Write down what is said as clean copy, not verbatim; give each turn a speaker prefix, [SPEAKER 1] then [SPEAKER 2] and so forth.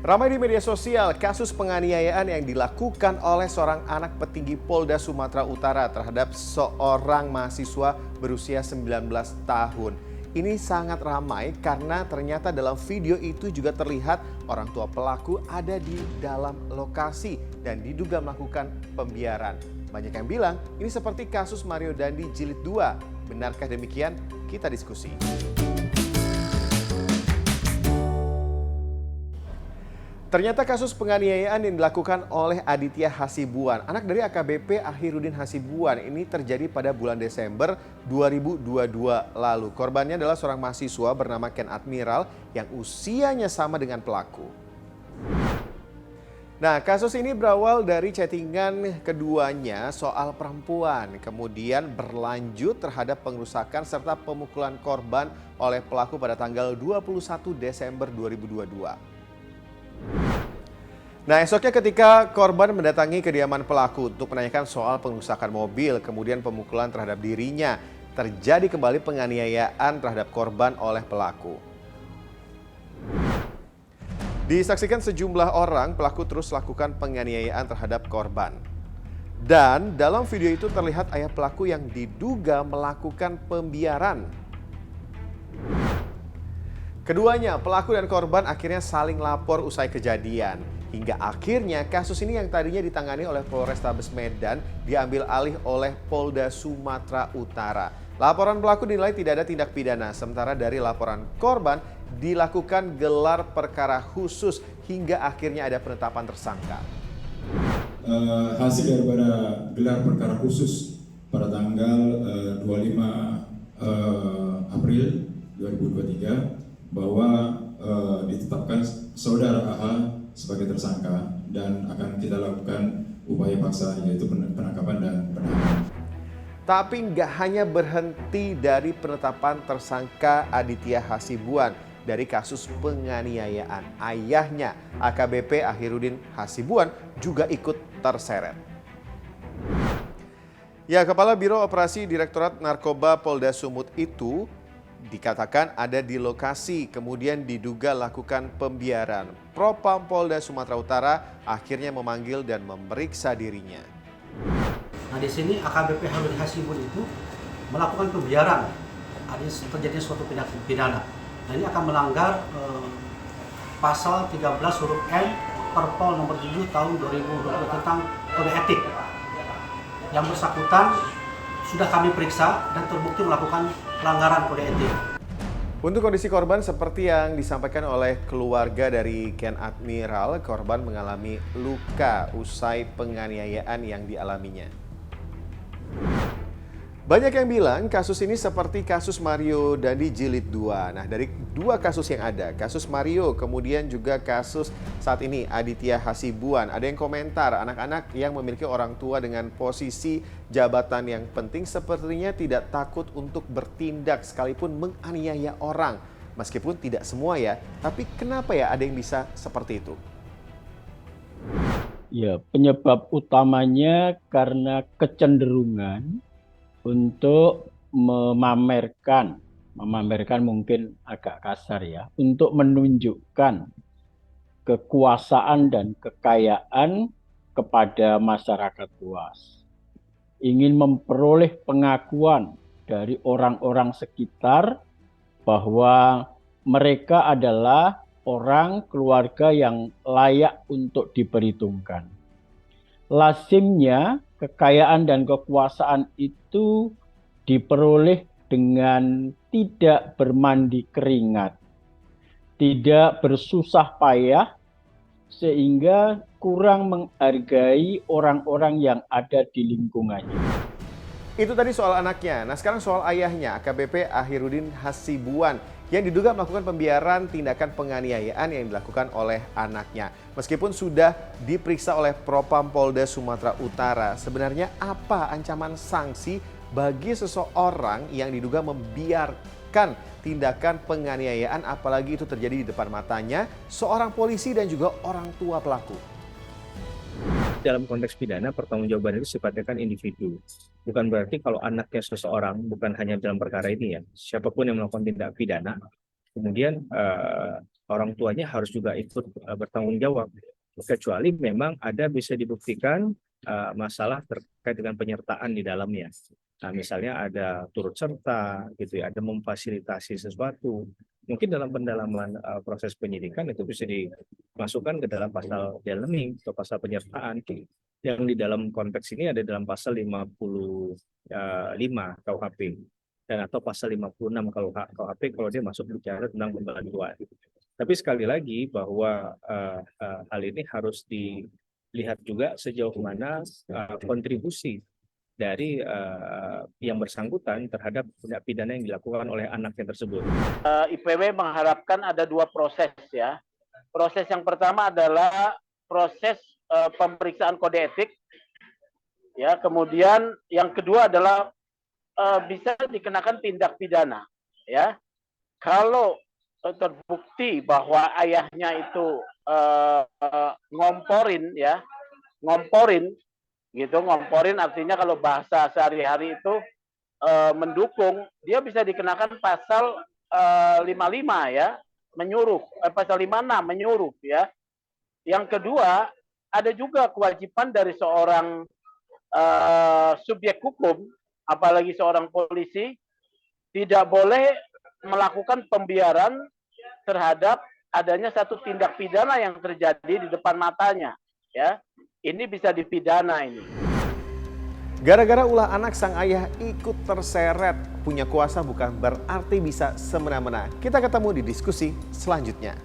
[SPEAKER 1] Ramai di media sosial kasus penganiayaan yang dilakukan oleh seorang anak petinggi Polda Sumatera Utara terhadap seorang mahasiswa berusia 19 tahun. Ini sangat ramai karena ternyata dalam video itu juga terlihat orang tua pelaku ada di dalam lokasi dan diduga melakukan pembiaran. Banyak yang bilang ini seperti kasus Mario Dandi Jilid 2. Benarkah demikian? Kita diskusi. Ternyata kasus penganiayaan yang dilakukan oleh Aditya Hasibuan, anak dari AKBP Akhirudin Hasibuan, ini terjadi pada bulan Desember 2022 lalu. Korbannya adalah seorang mahasiswa bernama Ken Admiral yang usianya sama dengan pelaku. Nah, kasus ini berawal dari chattingan keduanya soal perempuan, kemudian berlanjut terhadap pengerusakan serta pemukulan korban oleh pelaku pada tanggal 21 Desember 2022. Nah, esoknya ketika korban mendatangi kediaman pelaku untuk menanyakan soal pengerusakan mobil, kemudian pemukulan terhadap dirinya, terjadi kembali penganiayaan terhadap korban oleh pelaku. Disaksikan sejumlah orang, pelaku terus lakukan penganiayaan terhadap korban. Dan dalam video itu terlihat ayah pelaku yang diduga melakukan pembiaran. Keduanya, pelaku dan korban akhirnya saling lapor usai kejadian. Hingga akhirnya kasus ini yang tadinya ditangani oleh Polrestabes Medan diambil alih oleh Polda Sumatera Utara. Laporan pelaku dinilai tidak ada tindak pidana, sementara dari laporan korban dilakukan gelar perkara khusus hingga akhirnya ada penetapan tersangka.
[SPEAKER 2] Hasil daripada gelar perkara khusus pada tanggal 25 April 2023 bahwa ditetapkan saudara AH sebagai tersangka dan akan kita lakukan upaya paksa yaitu penangkapan dan penahanan.
[SPEAKER 1] Tapi nggak hanya berhenti dari penetapan tersangka Aditya Hasibuan dari kasus penganiayaan. Ayahnya AKBP Akhirudin Hasibuan juga ikut terseret. Ya, Kepala Biro Operasi Direktorat Narkoba Polda Sumut itu dikatakan ada di lokasi, kemudian diduga lakukan pembiaran. Propam Polda Sumatera Utara akhirnya memanggil dan memeriksa dirinya.
[SPEAKER 3] Nah, di sini AKBP Akhirudin Hasibuan itu melakukan pembiaran. Ada terjadi suatu tindak pidana. Nah, ini akan melanggar pasal 13 huruf N Perpol nomor 7 tahun 2020 tentang kode etik. Yang bersangkutan sudah kami periksa dan terbukti melakukan pelanggaran kode etik.
[SPEAKER 1] Untuk kondisi korban seperti yang disampaikan oleh keluarga dari Ken Admiral, korban mengalami luka usai penganiayaan yang dialaminya. Banyak yang bilang kasus ini seperti kasus Mario Dandi Jilid 2. Nah, dari dua kasus yang ada, kasus Mario kemudian juga kasus saat ini Aditya Hasibuan. Ada yang komentar, anak-anak yang memiliki orang tua dengan posisi jabatan yang penting sepertinya tidak takut untuk bertindak sekalipun menganiaya orang. Meskipun tidak semua ya, tapi kenapa ya ada yang bisa seperti itu?
[SPEAKER 4] Ya, penyebab utamanya karena kecenderungan untuk memamerkan mungkin agak kasar ya, untuk menunjukkan kekuasaan dan kekayaan kepada masyarakat luas. Ingin memperoleh pengakuan dari orang-orang sekitar bahwa mereka adalah orang keluarga yang layak untuk diperhitungkan. Lazimnya kekayaan dan kekuasaan itu diperoleh dengan tidak bermandi keringat, tidak bersusah payah, sehingga kurang menghargai orang-orang yang ada di lingkungannya.
[SPEAKER 1] Itu tadi soal anaknya. Nah, sekarang soal ayahnya, AKBP Akhirudin Hasibuan, yang diduga melakukan pembiaran tindakan penganiayaan yang dilakukan oleh anaknya. Meskipun sudah diperiksa oleh Propam Polda Sumatera Utara, sebenarnya apa ancaman sanksi bagi seseorang yang diduga membiarkan tindakan penganiayaan, apalagi itu terjadi di depan matanya seorang polisi dan juga orang tua pelaku?
[SPEAKER 5] Dalam konteks pidana, pertanggungjawaban itu sifatnya kan individu. Bukan berarti kalau anaknya seseorang, bukan hanya dalam perkara ini ya, siapapun yang melakukan tindak pidana, kemudian orang orang tuanya harus juga ikut bertanggung jawab. Kecuali memang ada bisa dibuktikan masalah terkait dengan penyertaan di dalamnya. Nah, misalnya ada turut serta, gitu ya, ada memfasilitasi sesuatu. Mungkin dalam pendalaman proses penyidikan itu bisa dimasukkan ke dalam pasal dalaming atau pasal penyertaan. Yang di dalam konteks ini ada dalam pasal 55 KUHP dan atau pasal 56 KUHP kalau dia masuk bicara tentang pembantuan. Tapi sekali lagi bahwa hal ini harus dilihat juga sejauh mana kontribusi dari yang bersangkutan terhadap tindak pidana yang dilakukan oleh anaknya tersebut.
[SPEAKER 6] IPW mengharapkan ada 2 proses ya. Proses yang pertama adalah proses pemeriksaan kode etik, ya. Kemudian yang kedua adalah bisa dikenakan tindak pidana, ya. Kalau terbukti bahwa ayahnya itu ngomporin, ya, ngomporin artinya kalau bahasa sehari-hari itu mendukung, dia bisa dikenakan pasal 55 ya, menyuruh, pasal 56 menyuruh ya. Yang kedua, ada juga kewajiban dari seorang subjek hukum, apalagi seorang polisi, tidak boleh melakukan pembiaran terhadap adanya satu tindak pidana yang terjadi di depan matanya ya. Ini bisa dipidana ini.
[SPEAKER 1] Gara-gara ulah anak, sang ayah ikut terseret. Punya kuasa bukan berarti bisa semena-mena. Kita ketemu di diskusi selanjutnya.